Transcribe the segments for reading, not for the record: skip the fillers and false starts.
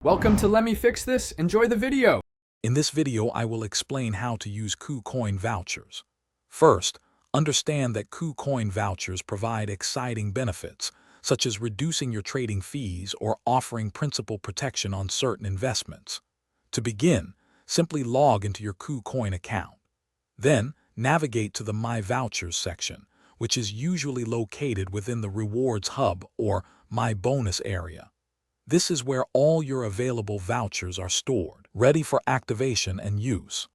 Welcome to Let Me Fix This. Enjoy the video. In this video, I will explain how to use KuCoin Vouchers. First, understand that KuCoin Vouchers provide exciting benefits, such as reducing your trading fees or offering principal protection on certain investments. To begin, simply log into your KuCoin account. Then, navigate to the My Vouchers section, which is usually located within the Rewards Hub or My Bonus area. This is where all your available vouchers are stored, ready for activation and use.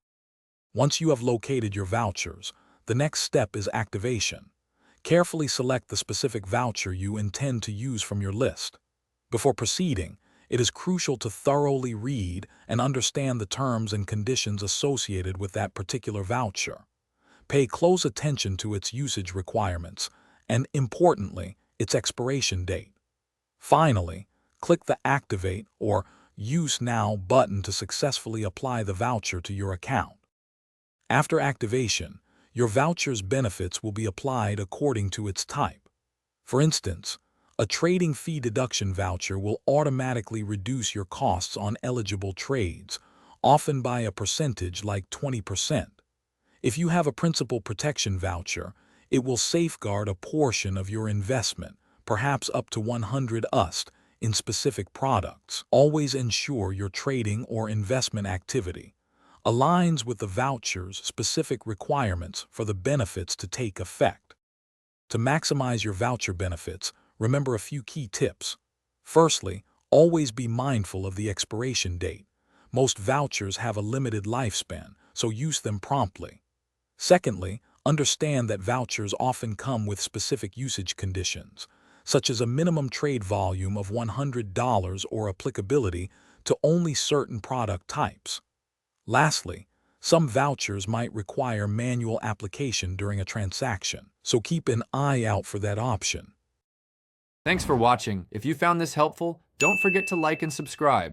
Once you have located your vouchers, the next step is activation. Carefully select the specific voucher you intend to use from your list. Before proceeding, it is crucial to thoroughly read and understand the terms and conditions associated with that particular voucher. Pay close attention to its usage requirements and, importantly, its expiration date. Finally, click the Activate or Use Now button to successfully apply the voucher to your account. After activation, your voucher's benefits will be applied according to its type. For instance, a trading fee deduction voucher will automatically reduce your costs on eligible trades, often by a percentage like 20%. If you have a principal protection voucher, it will safeguard a portion of your investment, perhaps up to 100 USD, in specific products. Always ensure your trading or investment activity aligns with the voucher's specific requirements for the benefits to take effect. To maximize your voucher benefits, remember a few key tips. Firstly, always be mindful of the expiration date. Most vouchers have a limited lifespan, so use them promptly. Secondly, understand that vouchers often come with specific usage conditions, such as a minimum trade volume of $100 or applicability to only certain product types. Lastly, some vouchers might require manual application during a transaction, so keep an eye out for that option. Thanks for watching. If you found this helpful, don't forget to like and subscribe.